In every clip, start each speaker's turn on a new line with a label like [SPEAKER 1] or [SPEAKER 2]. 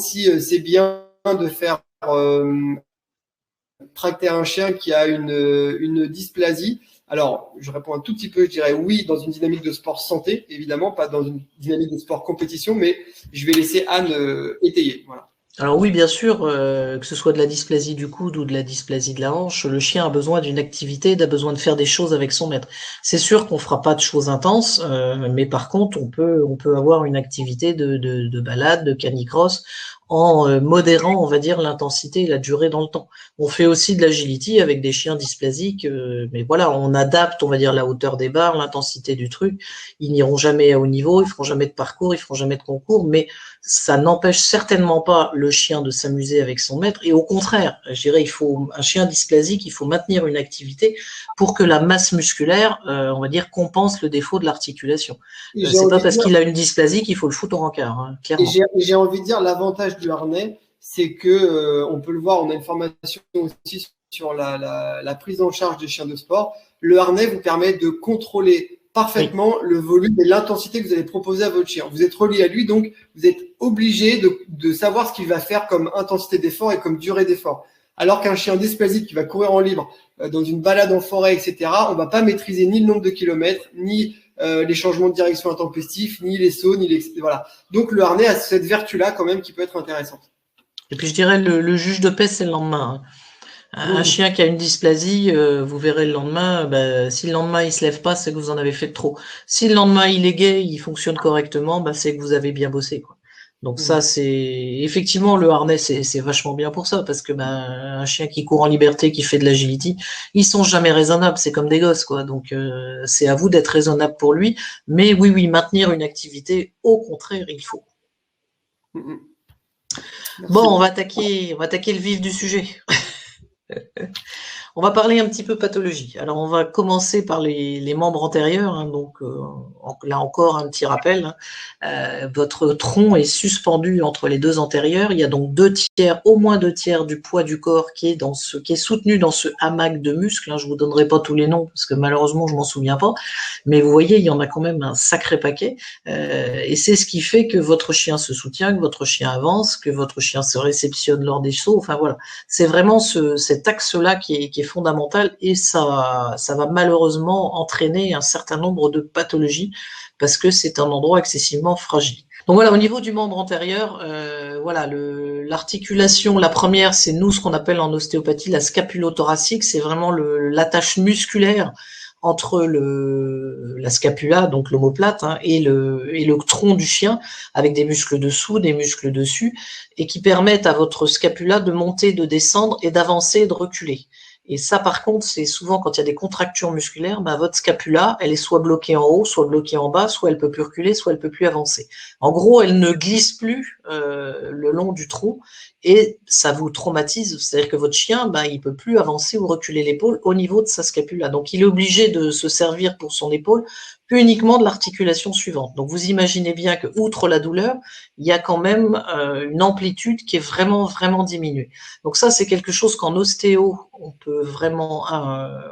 [SPEAKER 1] si c'est bien de faire tracter un chien qui a une dysplasie. Alors, je réponds un tout petit peu, je dirais oui, dans une dynamique de sport santé, évidemment, pas dans une dynamique de sport compétition, mais je vais laisser Anne étayer. Voilà.
[SPEAKER 2] Alors oui, bien sûr, que ce soit de la dysplasie du coude ou de la dysplasie de la hanche, le chien a besoin d'une activité, il a besoin de faire des choses avec son maître. C'est sûr qu'on fera pas de choses intenses, mais par contre, on peut avoir une activité de balade, de canicross, en modérant, on va dire, l'intensité et la durée dans le temps. On fait aussi de l'agility avec des chiens dysplasiques, mais voilà, on adapte, on va dire, la hauteur des barres, l'intensité du truc. Ils n'iront jamais à haut niveau, ils feront jamais de parcours, ils feront jamais de concours, mais ça n'empêche certainement pas le chien de s'amuser avec son maître, et au contraire, je dirais, il faut un chien dysplasique, il faut maintenir une activité pour que la masse musculaire, on va dire, compense le défaut de l'articulation. C'est pas parce qu'il a une dysplasie qu'il faut le foutre au rencard, hein, clairement.
[SPEAKER 1] J'ai envie de dire, l'avantage du harnais, c'est que on peut le voir, on a une formation aussi sur la prise en charge des chiens de sport. Le harnais vous permet de contrôler parfaitement le volume et l'intensité que vous allez proposer à votre chien. Vous êtes relié à lui, donc vous êtes obligé de savoir ce qu'il va faire comme intensité d'effort et comme durée d'effort. Alors qu'un chien dysplasique qui va courir en libre, dans une balade en forêt, etc., on va pas maîtriser ni le nombre de kilomètres, ni les changements de direction intempestifs, ni les sauts, ni les... Voilà. Donc le harnais a cette vertu-là quand même qui peut être intéressante.
[SPEAKER 2] Et puis je dirais, le juge de paix, c'est le lendemain, hein. Un chien qui a une dysplasie, vous verrez le lendemain, si le lendemain il se lève pas, c'est que vous en avez fait de trop. Si le lendemain il est gai, il fonctionne correctement, c'est que vous avez bien bossé, quoi. Donc ça, c'est effectivement le harnais, c'est vachement bien pour ça, parce que un chien qui court en liberté, qui fait de l'agility, ils sont jamais raisonnables, c'est comme des gosses, quoi. Donc c'est à vous d'être raisonnable pour lui, mais oui, maintenir une activité, au contraire, il faut. Bon, on va attaquer le vif du sujet. On va parler un petit peu pathologie. Alors, on va commencer par les membres antérieurs. Hein, donc, là encore, un petit rappel. Hein. Votre tronc est suspendu entre les deux antérieurs. Il y a donc au moins 2/3 du poids du corps qui est soutenu dans ce hamac de muscles. Hein. Je vous donnerai pas tous les noms parce que malheureusement, je m'en souviens pas. Mais vous voyez, il y en a quand même un sacré paquet. Et c'est ce qui fait que votre chien se soutient, que votre chien avance, que votre chien se réceptionne lors des sauts. Enfin voilà, c'est vraiment cet axe-là qui est fondamental, et ça va malheureusement entraîner un certain nombre de pathologies parce que c'est un endroit excessivement fragile. Donc voilà, au niveau du membre antérieur, voilà, l'articulation, la première, c'est ce qu'on appelle en ostéopathie la scapulo-thoracique, c'est vraiment l'attache musculaire entre la scapula, donc l'omoplate, hein, et le tronc du chien, avec des muscles dessous, des muscles dessus, et qui permettent à votre scapula de monter, de descendre et d'avancer et de reculer. Et ça, par contre, c'est souvent quand il y a des contractures musculaires, votre scapula, elle est soit bloquée en haut, soit bloquée en bas, soit elle peut plus reculer, soit elle peut plus avancer. En gros, elle ne glisse plus le long du tronc, et ça vous traumatise. C'est-à-dire que votre chien, il peut plus avancer ou reculer l'épaule au niveau de sa scapula. Donc, il est obligé de se servir pour son épaule uniquement de l'articulation suivante. Donc, vous imaginez bien que, outre la douleur, il y a quand même une amplitude qui est vraiment, vraiment diminuée. Donc ça, c'est quelque chose qu'en ostéo, on peut vraiment,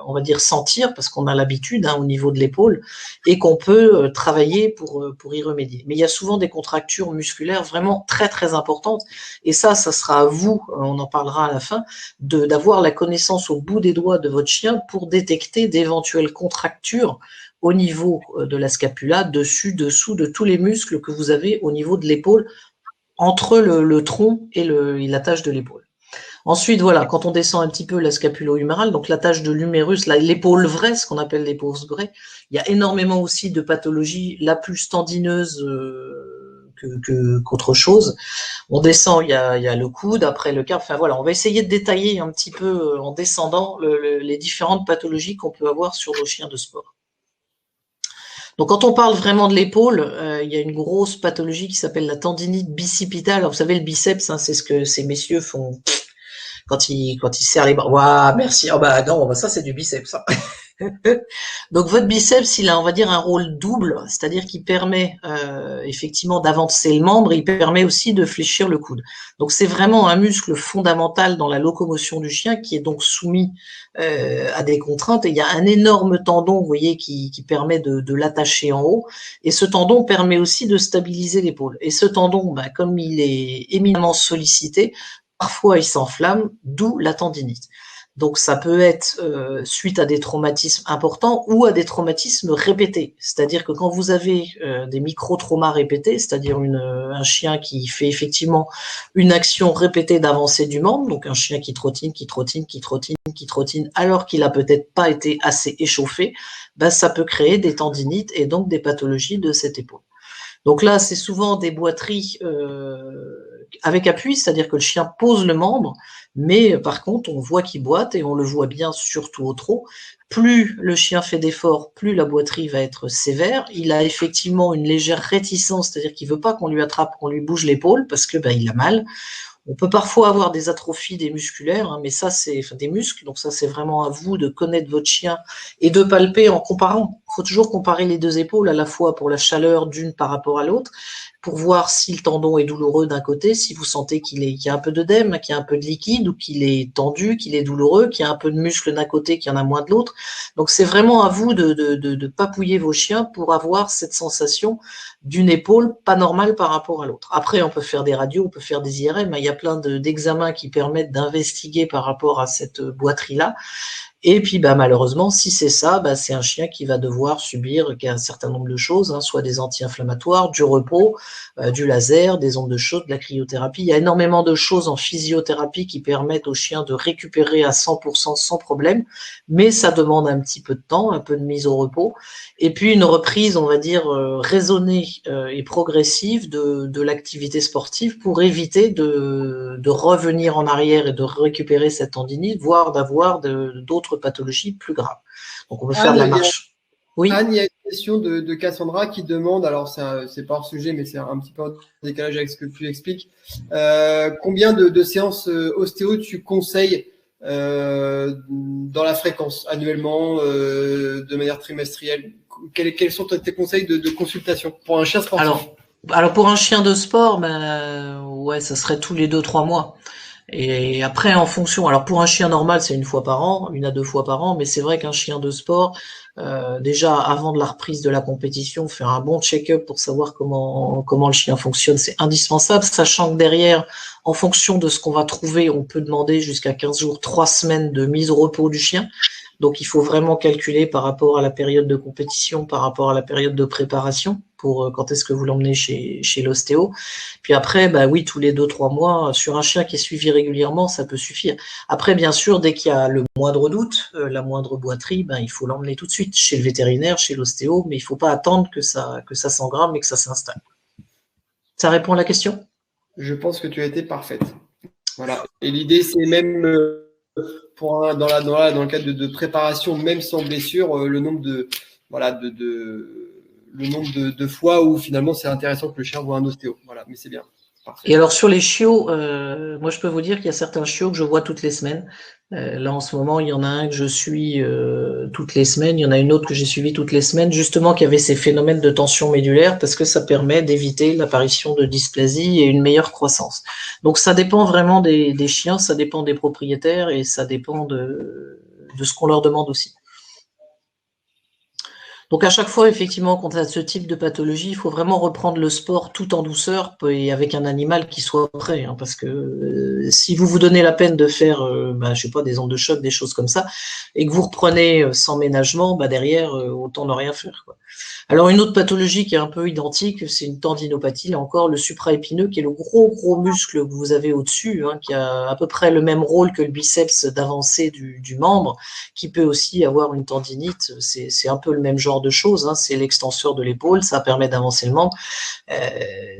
[SPEAKER 2] on va dire, sentir, parce qu'on a l'habitude au niveau de l'épaule, et qu'on peut travailler pour y remédier. Mais il y a souvent des contractures musculaires vraiment très, très importantes, et ça sera à vous, on en parlera à la fin, d'avoir la connaissance au bout des doigts de votre chien pour détecter d'éventuelles contractures au niveau de la scapula, dessus, dessous, de tous les muscles que vous avez au niveau de l'épaule, entre le tronc et l'attache de l'épaule. Ensuite, voilà, quand on descend un petit peu la scapulo-humérale, donc l'attache de l'humérus, l'épaule vraie, ce qu'on appelle l'épaule vraie, il y a énormément aussi de pathologies, la plus tendineuse qu'autre chose. On descend, il y a le coude, après le quart, enfin voilà, on va essayer de détailler un petit peu en descendant les différentes pathologies qu'on peut avoir sur nos chiens de sport. Donc, quand on parle vraiment de l'épaule, il y a une grosse pathologie qui s'appelle la tendinite bicipitale. Alors, vous savez, le biceps, c'est ce que ces messieurs font quand ils serrent les bras. Waouh, merci. Oh non, ça c'est du biceps. Donc votre biceps, il a, on va dire, un rôle double, c'est-à-dire qu'il permet effectivement d'avancer le membre, il permet aussi de fléchir le coude. Donc c'est vraiment un muscle fondamental dans la locomotion du chien qui est donc soumis à des contraintes. Et il y a un énorme tendon, vous voyez, qui permet de l'attacher en haut. Et ce tendon permet aussi de stabiliser l'épaule. Et ce tendon, bah, comme il est éminemment sollicité, parfois il s'enflamme, d'où la tendinite. Donc ça peut être suite à des traumatismes importants ou à des traumatismes répétés. C'est-à-dire que quand vous avez des micro-traumas répétés, c'est-à-dire un chien qui fait effectivement une action répétée d'avancée du membre, donc un chien qui trottine, alors qu'il a peut-être pas été assez échauffé, ben ça peut créer des tendinites et donc des pathologies de cette épaule. Donc là, c'est souvent des boiteries avec appui, c'est-à-dire que le chien pose le membre, mais par contre, on voit qu'il boite et on le voit bien surtout au trot. Plus le chien fait d'efforts, plus la boiterie va être sévère. Il a effectivement une légère réticence, c'est-à-dire qu'il veut pas qu'on lui attrape, qu'on lui bouge l'épaule parce que il a mal. On peut parfois avoir des atrophies des musculaires, hein, mais ça c'est des muscles, donc ça c'est vraiment à vous de connaître votre chien et de palper en comparant. Il faut toujours comparer les deux épaules à la fois pour la chaleur d'une par rapport à l'autre, pour voir si le tendon est douloureux d'un côté, si vous sentez qu'il y a un peu d'œdème, qu'il y a un peu de liquide ou qu'il est tendu, qu'il est douloureux, qu'il y a un peu de muscle d'un côté, qu'il y en a moins de l'autre. Donc c'est vraiment à vous de papouiller vos chiens pour avoir cette sensation d'une épaule pas normale par rapport à l'autre. Après, on peut faire des radios, on peut faire des IRM, il y a plein d'examens qui permettent d'investiguer par rapport à cette boiterie-là. Et puis, malheureusement, si c'est ça, c'est un chien qui va devoir subir un certain nombre de choses, hein, soit des anti-inflammatoires, du repos, du laser, des ondes de choc, de la cryothérapie. Il y a énormément de choses en physiothérapie qui permettent au chien de récupérer à 100% sans problème, mais ça demande un petit peu de temps, un peu de mise au repos, et puis une reprise, on va dire, raisonnée et progressive de l'activité sportive pour éviter de revenir en arrière et de récupérer cette tendinite, voire d'avoir d'autres pathologies plus graves. Donc on peut faire de la marche.
[SPEAKER 1] Oui. Anne, il y a une question de Cassandra qui demande, alors c'est pas hors sujet, mais c'est un petit peu en décalage avec ce que tu expliques. Combien de séances ostéo tu conseilles dans la fréquence, annuellement, de manière trimestrielle? Quels sont tes conseils de consultation pour un chien sportif?
[SPEAKER 2] Alors pour un chien de sport, ouais, ça serait tous les 2-3 mois. Et après, en fonction, alors pour un chien normal, c'est 1 fois par an, 1 à 2 fois par an, mais c'est vrai qu'un chien de sport, déjà avant de la reprise de la compétition, faire un bon check-up pour savoir comment le chien fonctionne, c'est indispensable, sachant que derrière, en fonction de ce qu'on va trouver, on peut demander jusqu'à 15 jours, 3 semaines de mise au repos du chien. Donc il faut vraiment calculer par rapport à la période de compétition, par rapport à la période de préparation, pour quand est-ce que vous l'emmenez chez l'ostéo. Puis après, oui, tous les 2-3 mois, sur un chien qui est suivi régulièrement, ça peut suffire. Après, bien sûr, dès qu'il y a le moindre doute, la moindre boiterie, il faut l'emmener tout de suite chez le vétérinaire, chez l'ostéo, mais il ne faut pas attendre que ça s'engramme et que ça s'installe. Ça répond à la question?
[SPEAKER 1] Je pense que tu as été parfaite. Voilà. Et l'idée, c'est même dans le cadre de préparation, même sans blessure, le nombre de fois où finalement c'est intéressant que le chien voit un ostéo. Voilà, mais c'est bien. Parfait.
[SPEAKER 2] Et alors sur les chiots, moi je peux vous dire qu'il y a certains chiots que je vois toutes les semaines. Là en ce moment, il y en a un que je suis toutes les semaines, il y en a une autre que j'ai suivie toutes les semaines, justement qui avait ces phénomènes de tension médulaire parce que ça permet d'éviter l'apparition de dysplasie et une meilleure croissance. Donc ça dépend vraiment des chiens, ça dépend des propriétaires et ça dépend de ce qu'on leur demande aussi. Donc à chaque fois, effectivement, quand on a ce type de pathologie, il faut vraiment reprendre le sport tout en douceur et avec un animal qui soit prêt, hein, parce que si vous vous donnez la peine de faire, je sais pas, des ondes de choc, des choses comme ça, et que vous reprenez sans ménagement, derrière, autant ne rien faire, quoi. Alors une autre pathologie qui est un peu identique, c'est une tendinopathie, là encore, le supraépineux, qui est le gros muscle que vous avez au-dessus, hein, qui a à peu près le même rôle que le biceps d'avancée du membre, qui peut aussi avoir une tendinite, c'est un peu le même genre genre de choses, hein. C'est l'extenseur de l'épaule, ça permet d'avancer le membre.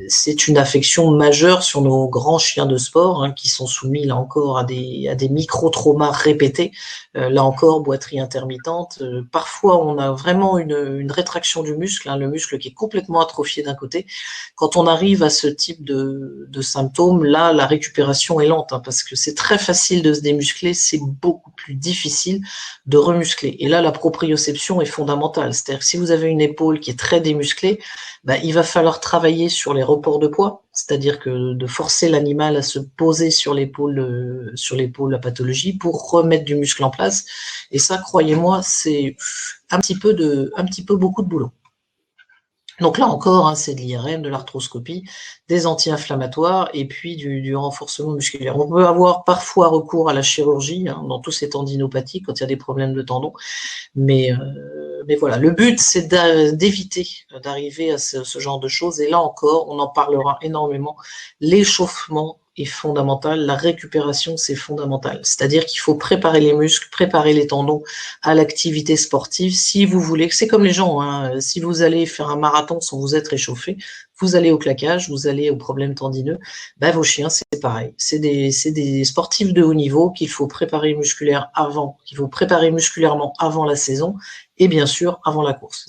[SPEAKER 2] C'est une affection majeure sur nos grands chiens de sport, hein, qui sont soumis là encore à des micro-traumas répétés. Là encore, boiterie intermittente. Parfois, on a vraiment une rétraction du muscle, hein, le muscle qui est complètement atrophié d'un côté. Quand on arrive à ce type de symptômes, là, la récupération est lente, hein, parce que c'est très facile de se démuscler, c'est beaucoup plus difficile de remuscler. Et là, la proprioception est fondamentale. C'est-à-dire que si vous avez une épaule qui est très démusclée, ben, il va falloir travailler sur les reports de poids, c'est-à-dire que de forcer l'animal à se poser sur l'épaule la pathologie pour remettre du muscle en place. Et ça, croyez-moi, c'est un petit peu beaucoup de boulot. Donc là encore, hein, c'est de l'IRM, de l'arthroscopie, des anti-inflammatoires et puis du renforcement musculaire. On peut avoir parfois recours à la chirurgie, hein, dans tous ces tendinopathies quand il y a des problèmes de tendons, mais voilà, le but c'est d'éviter d'arriver à ce genre de choses. Et là encore, on en parlera énormément. L'échauffement est fondamental, la récupération c'est fondamental. C'est-à-dire qu'il faut préparer les muscles, préparer les tendons à l'activité sportive. Si vous voulez, c'est comme les gens, hein, si vous allez faire un marathon sans vous être échauffé, vous allez au claquage, vous allez aux problèmes tendineux, ben vos chiens c'est pareil. C'est des sportifs de haut niveau qu'il faut préparer musculairement avant la saison et bien sûr avant la course.